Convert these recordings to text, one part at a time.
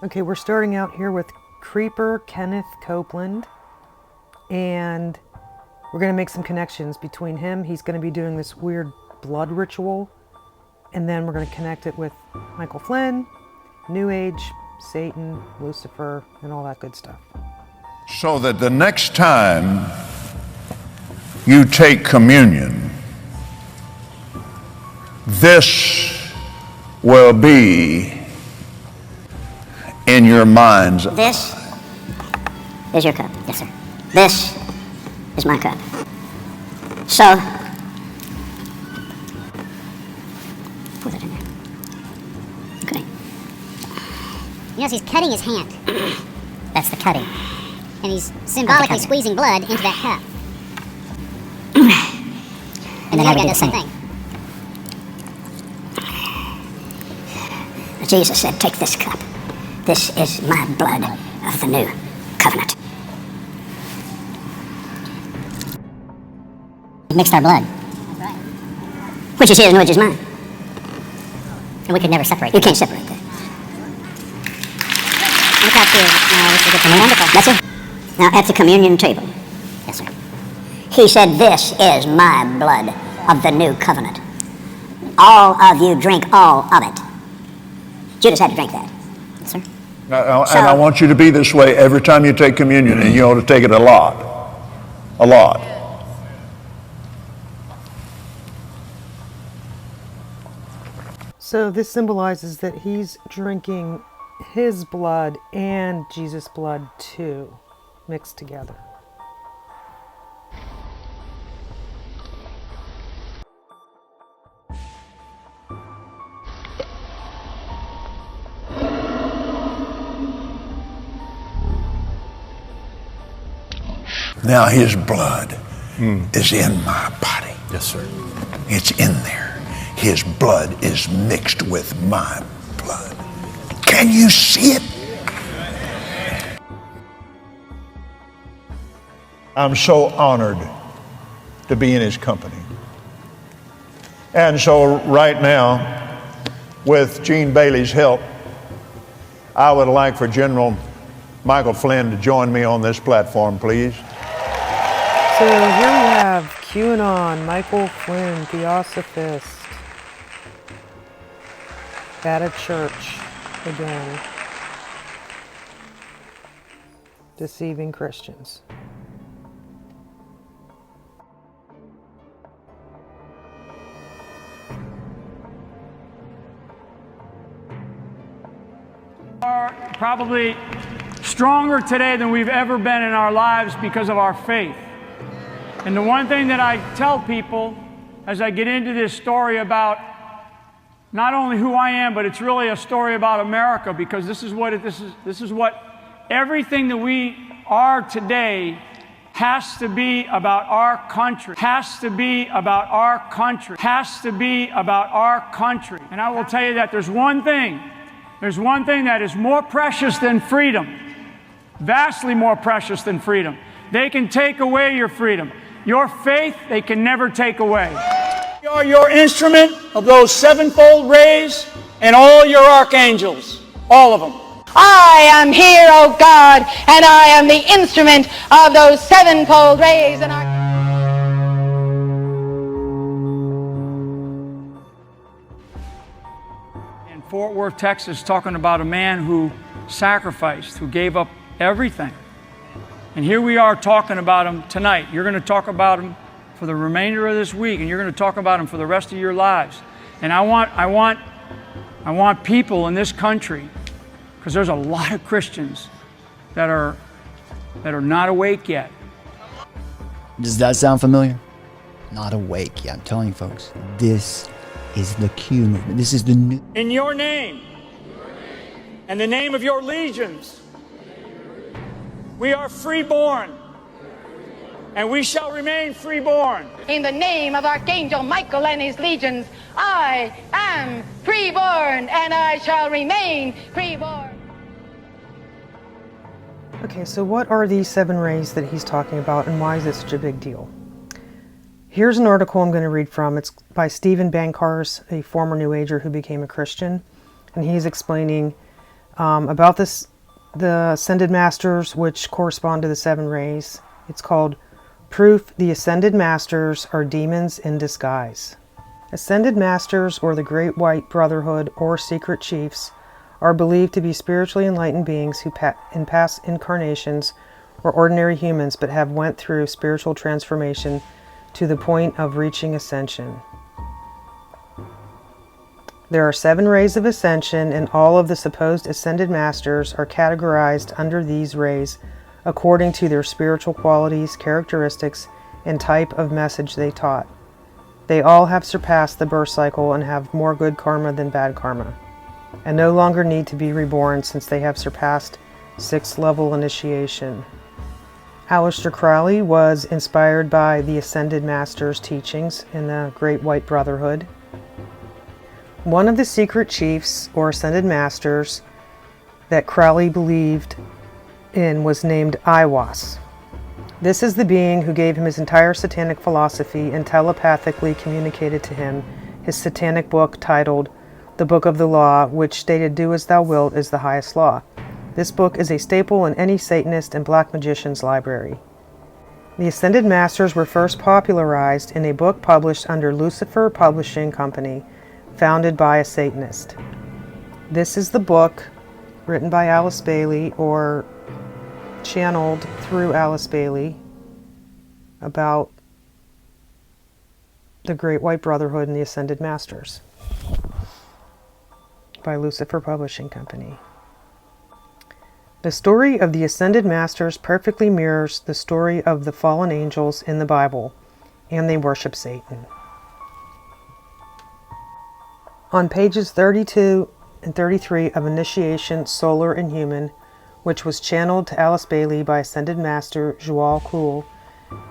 Okay, we're starting out here with Creeper Kenneth Copeland, and we're going to make some connections between him. He's going to be doing this weird blood ritual, and then we're going to connect it with Michael Flynn, New Age, Satan, Lucifer, and all that good stuff. So that the next time you take communion, this will be in your mind's eye. This is your cup. Yes, sir. This is my cup. So, put it in there. Okay. You notice he's cutting his hand. That's the cutting. And he's symbolically squeezing blood into that cup. And then I do the same thing. Jesus said, take this cup. This is my blood of the new covenant. He mixed our blood. That's right. Which is his and which is mine. And we could never separate. You can't separate that. Look out here. Wonderful. That's it. Now at the communion table. Yes, sir. He said, this is my blood of the new covenant. All of you drink all of it. Judas had to drink that. Yes, sir. And I want you to be this way every time you take communion, and you ought to take it a lot. A lot. So this symbolizes that he's drinking his blood and Jesus' blood too, mixed together. Now his blood is in my body. Yes, sir. It's in there. His blood is mixed with my blood. Can you see it? I'm so honored to be in his company. And so right now, with Gene Bailey's help, I would like for General Michael Flynn to join me on this platform, please. So here we have QAnon, Michael Flynn, Theosophist, at a church again, deceiving Christians. Are probably stronger today than we've ever been in our lives because of our faith. And the one thing that I tell people as I get into this story about not only who I am, but it's really a story about America, because this is what everything that we are today has to be about our country. Has to be about our country. Has to be about our country. And I will tell you that there's one thing that is more precious than freedom, vastly more precious than freedom. They can take away your freedom. Your faith, they can never take away. We are your instrument of those sevenfold rays and all your archangels, all of them. I am here, O God, and I am the instrument of those sevenfold rays and In Fort Worth, Texas, talking about a man who sacrificed, who gave up everything. And here we are talking about him tonight. You're going to talk about him for the remainder of this week, and you're going to talk about him for the rest of your lives. And I want people in this country, because there's a lot of Christians that are not awake yet. Does that sound familiar? Not awake yet. I'm telling you, folks, this is the Q movement. This is the new. In your name, and the name of your legions, we are freeborn, and we shall remain freeborn. in the name of Archangel Michael and his legions, I am freeborn, and I shall remain freeborn. Okay, so what are these 7 rays that he's talking about, and why is it such a big deal? Here's an article I'm going to read from. It's by Stephen Bankhars, a former New Ager who became a Christian, and he's explaining about this, the Ascended Masters, which correspond to the 7 rays. It's called Proof the Ascended Masters Are Demons in Disguise. Ascended Masters, or the Great White Brotherhood, or Secret Chiefs, are believed to be spiritually enlightened beings who in past incarnations were ordinary humans but have went through spiritual transformation to the point of reaching ascension. There are 7 rays of ascension, and all of the supposed ascended masters are categorized under these rays according to their spiritual qualities, characteristics, and type of message they taught. They all have surpassed the birth cycle and have more good karma than bad karma, and no longer need to be reborn since they have surpassed 6th level initiation. Aleister Crowley was inspired by the Ascended Masters' teachings in the Great White Brotherhood. One of the secret chiefs, or Ascended Masters, that Crowley believed in was named Aiwass. This is the being who gave him his entire satanic philosophy and telepathically communicated to him his satanic book titled The Book of the Law, which stated, "Do as thou wilt is the highest law." This book is a staple in any Satanist and Black Magician's library. The Ascended Masters were first popularized in a book published under Lucifer Publishing Company, founded by a Satanist. This is the book written by Alice Bailey, or channeled through Alice Bailey, about the Great White Brotherhood and the Ascended Masters, by Lucifer Publishing Company. The story of the Ascended Masters perfectly mirrors the story of the fallen angels in the Bible, and they worship Satan. On pages 32 and 33 of Initiation, Solar and Human, which was channeled to Alice Bailey by Ascended Master Joel Kuhl,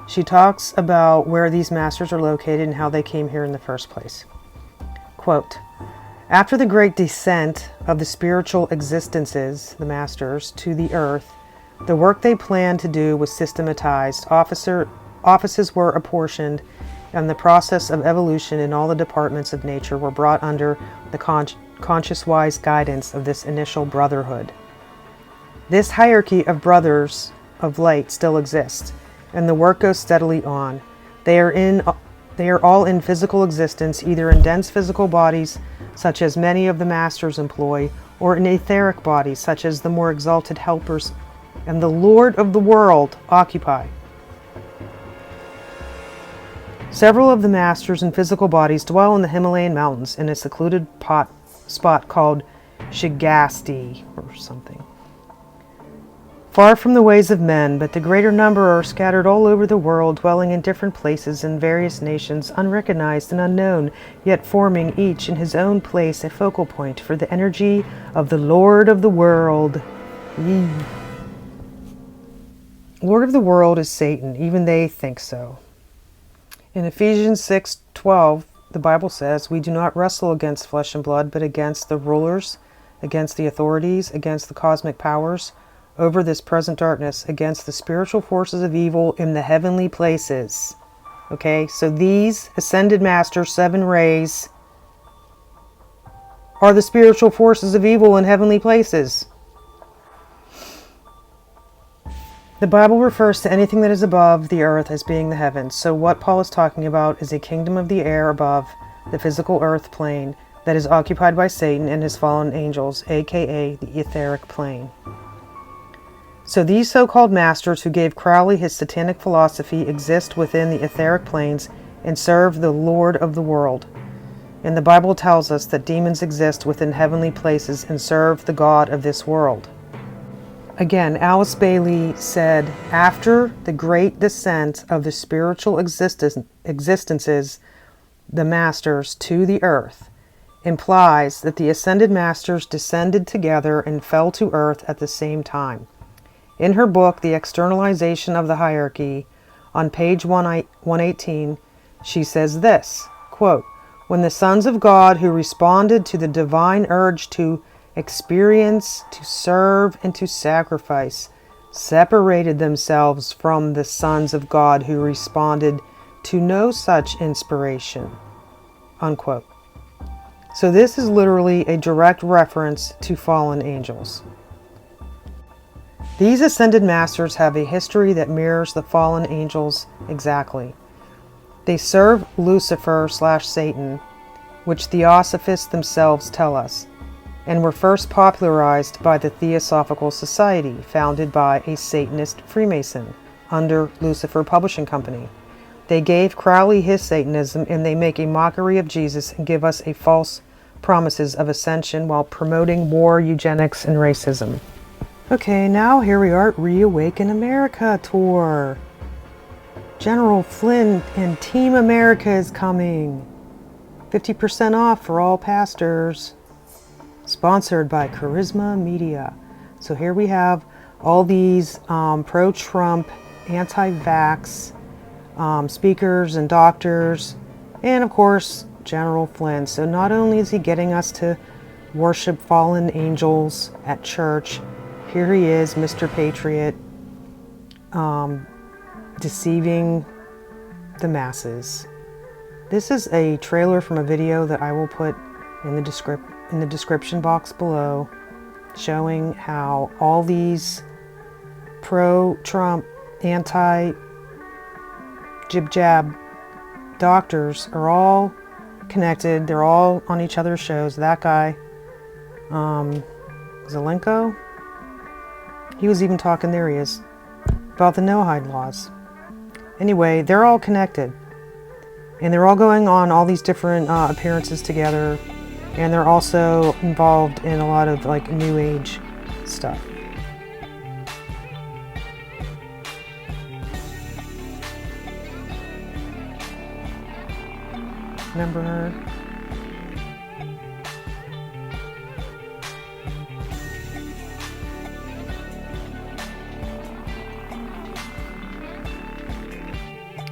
she talks about where these masters are located and how they came here in the first place. Quote, "After the great descent of the spiritual existences, the masters, to the earth, the work they planned to do was systematized, offices were apportioned, and the process of evolution in all the departments of nature were brought under the conscious-wise guidance of this initial brotherhood. This hierarchy of brothers of light still exists, and the work goes steadily on. They are all in physical existence, either in dense physical bodies, such as many of the masters employ, or in etheric bodies, such as the more exalted helpers and the Lord of the world occupy. Several of the masters in physical bodies dwell in the Himalayan mountains in a secluded spot called Shigasti or something, far from the ways of men, but the greater number are scattered all over the world, dwelling in different places in various nations, unrecognized and unknown, yet forming each in his own place a focal point for the energy of the Lord of the world. Lord of the world is Satan, even they think so. In Ephesians 6:12, the Bible says, "We do not wrestle against flesh and blood, but against the rulers, against the authorities, against the cosmic powers, over this present darkness, against the spiritual forces of evil in the heavenly places." Okay, so these Ascended Masters, 7 rays, are the spiritual forces of evil in heavenly places. The Bible refers to anything that is above the earth as being the heavens. So what Paul is talking about is a kingdom of the air above the physical earth plane that is occupied by Satan and his fallen angels, aka the etheric plane. So these so-called masters who gave Crowley his satanic philosophy exist within the etheric planes and serve the Lord of the world. And the Bible tells us that demons exist within heavenly places and serve the God of this world. Again, Alice Bailey said, after the great descent of the spiritual existences, the masters, to the earth, implies that the Ascended Masters descended together and fell to earth at the same time. In her book, The Externalization of the Hierarchy, on page 118, she says this, quote, "When the sons of God who responded to the divine urge to experience, to serve, and to sacrifice, separated themselves from the sons of God who responded to no such inspiration," unquote. So this is literally a direct reference to fallen angels. These ascended masters have a history that mirrors the fallen angels exactly. They serve Lucifer/Satan, which Theosophists themselves tell us, and were first popularized by the Theosophical Society, founded by a Satanist Freemason under Lucifer Publishing Company. They gave Crowley his Satanism, and they make a mockery of Jesus and give us a false promises of ascension while promoting war, eugenics, and racism. Okay, now here we are at Reawaken America tour. General Flynn and Team America is coming. 50% off for all pastors. Sponsored by Charisma Media. So here we have all these pro-Trump, anti-vax speakers and doctors, and of course General Flynn. So not only is he getting us to worship fallen angels at church, here he is, Mr. Patriot, deceiving the masses. This is a trailer from a video that I will put in the description box below, showing how all these pro-Trump, anti-jib-jab doctors are all connected. They're all on each other's shows. That guy, Zelenko, he was even talking, there he is, about the no-hide laws. Anyway, they're all connected. And they're all going on all these different appearances together. And they're also involved in a lot of like New Age stuff. Remember her?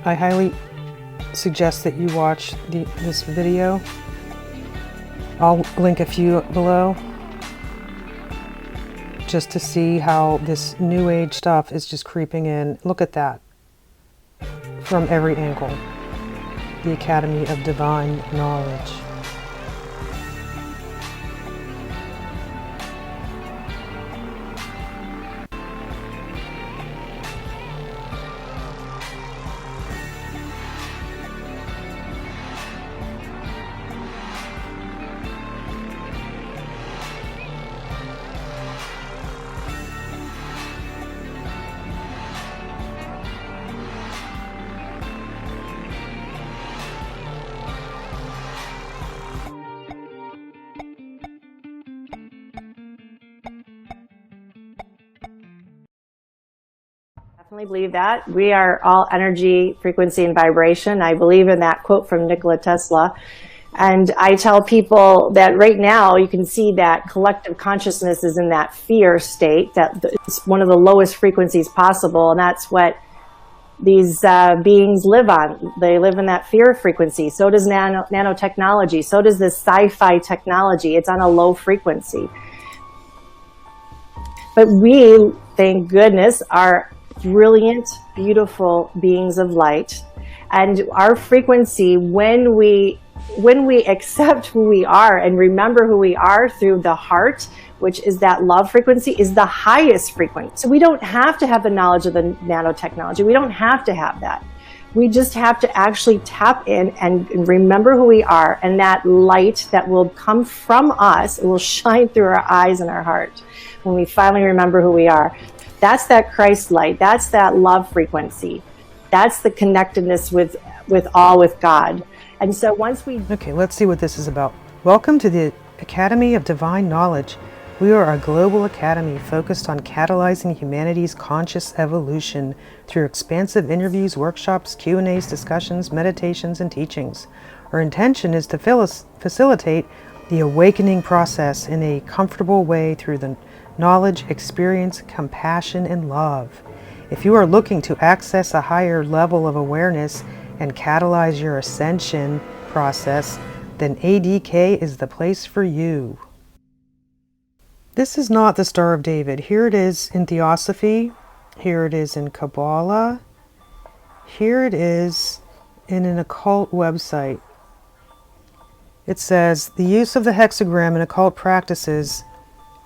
I highly suggest that you watch this video. I'll link a few below just to see how this New Age stuff is just creeping in. Look at that from every angle. The Academy of Divine Knowledge. Definitely believe that. We are all energy, frequency, and vibration. I believe in that quote from Nikola Tesla. And I tell people that right now you can see that collective consciousness is in that fear state, that it's one of the lowest frequencies possible, and that's what these beings live on. They live in that fear frequency. So does nanotechnology. So does this sci-fi technology. It's on a low frequency. But we, thank goodness, are brilliant, beautiful beings of light. And our frequency, when we accept who we are and remember who we are through the heart, which is that love frequency, is the highest frequency. So we don't have to have the knowledge of the nanotechnology. We don't have to have that. We just have to actually tap in and remember who we are, and that light that will come from us, it will shine through our eyes and our heart when we finally remember who we are. That's that Christ light. That's that love frequency. That's the connectedness with God. And so once we... Okay, let's see what this is about. Welcome to the Academy of Divine Knowledge. We are a global academy focused on catalyzing humanity's conscious evolution through expansive interviews, workshops, Q&As, discussions, meditations, and teachings. Our intention is to facilitate the awakening process in a comfortable way through the knowledge, experience, compassion, and love. If you are looking to access a higher level of awareness and catalyze your ascension process, then ADK is the place for you. This is not the Star of David. Here it is in Theosophy. Here it is in Kabbalah. Here it is in an occult website. It says, the use of the hexagram in occult practices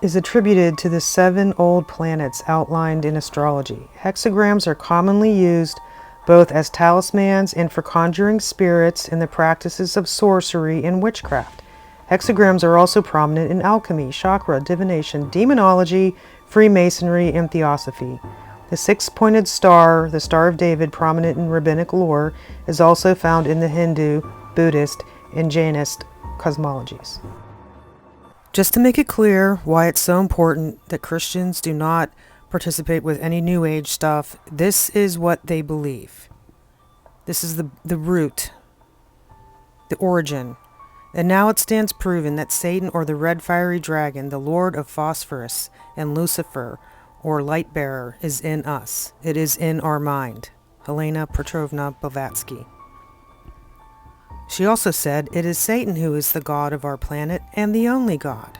is attributed to the 7 old planets outlined in astrology. Hexagrams are commonly used both as talismans and for conjuring spirits in the practices of sorcery and witchcraft. Hexagrams are also prominent in alchemy, chakra, divination, demonology, Freemasonry, and theosophy. The 6-pointed star, the Star of David, prominent in rabbinic lore, is also found in the Hindu, Buddhist, and Jainist cosmologies. Just to make it clear why it's so important that Christians do not participate with any New Age stuff, this is what they believe. This is the root, the origin. And now it stands proven that Satan, or the red fiery dragon, the lord of phosphorus, and Lucifer, or light bearer, is in us. It is in our mind. Helena Petrovna Blavatsky. She also said, it is Satan who is the god of our planet and the only god.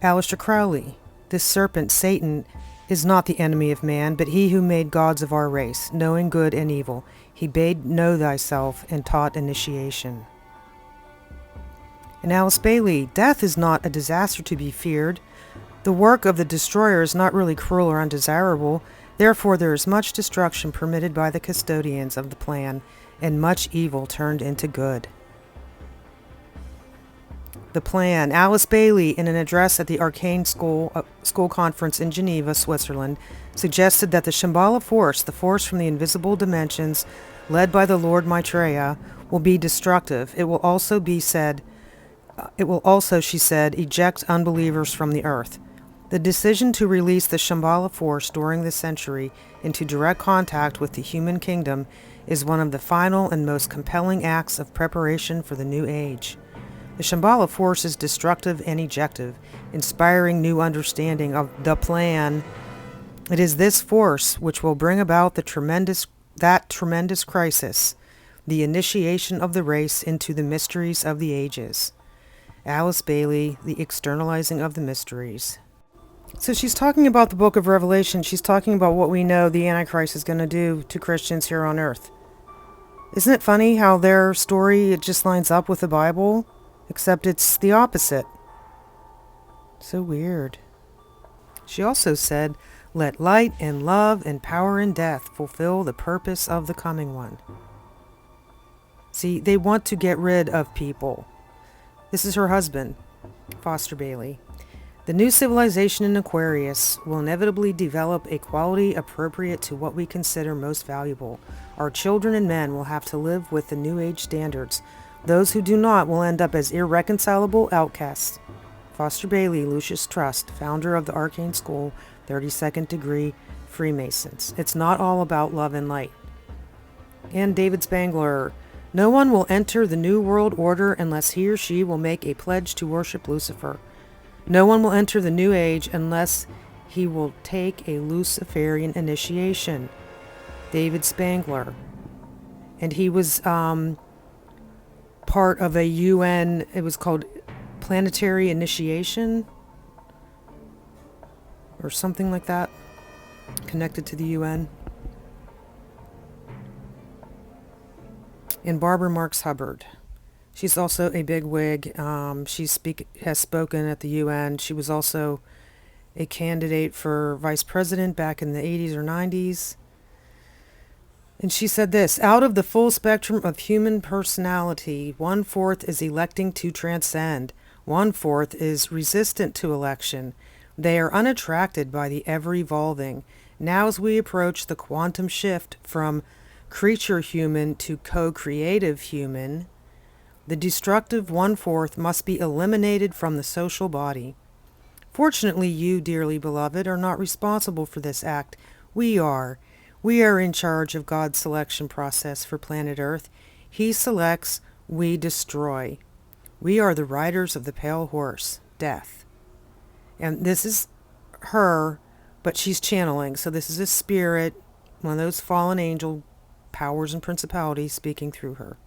Aleister Crowley, this serpent, Satan, is not the enemy of man, but he who made gods of our race, knowing good and evil. He bade know thyself and taught initiation. And Alice Bailey, death is not a disaster to be feared. The work of the destroyer is not really cruel or undesirable. Therefore there is much destruction permitted by the custodians of the plan, and much evil turned into good. The plan. Alice Bailey, in an address at the Arcane School Conference in Geneva, Switzerland, suggested that the Shambhala force, the force from the invisible dimensions, led by the Lord Maitreya, will be destructive. It will also, she said, eject unbelievers from the earth. The decision to release the Shambhala force during this century into direct contact with the human kingdom is one of the final and most compelling acts of preparation for the new age. The Shambhala force is destructive and ejective, inspiring new understanding of the plan. It is this force which will bring about that tremendous crisis, the initiation of the race into the mysteries of the ages. Alice Bailey, The Externalizing of the Mysteries. So she's talking about the book of Revelation. She's talking about what we know the Antichrist is going to do to Christians here on earth. Isn't it funny how their story, it just lines up with the Bible? Except it's the opposite. So weird. She also said, let light and love and power and death fulfill the purpose of the coming one. See, they want to get rid of people. This is her husband, Foster Bailey. The new civilization in Aquarius will inevitably develop a quality appropriate to what we consider most valuable. Our children and men will have to live with the New Age standards. Those who do not will end up as irreconcilable outcasts. Foster Bailey, Lucius Trust, founder of the Arcane School, 32nd degree Freemasons. It's not all about love and light. And David Spangler, no one will enter the New World Order unless he or she will make a pledge to worship Lucifer. No one will enter the New Age unless he will take a Luciferian initiation. David Spangler. And he was part of a UN, it was called Planetary Initiation or something like that, connected to the UN. And Barbara Marx Hubbard. She's also a bigwig. She has spoken at the UN. She was also a candidate for vice president back in the 80s or 90s. And she said this, out of the full spectrum of human personality, 1/4 is electing to transcend. 1/4 is resistant to election. They are unattracted by the ever-evolving. Now as we approach the quantum shift from creature human to co-creative human, the destructive 1/4 must be eliminated from the social body. Fortunately, you, dearly beloved, are not responsible for this act. We are. We are in charge of God's selection process for planet Earth. He selects, we destroy. We are the riders of the pale horse, death. And this is her, but she's channeling. So this is a spirit, one of those fallen angel powers and principalities speaking through her.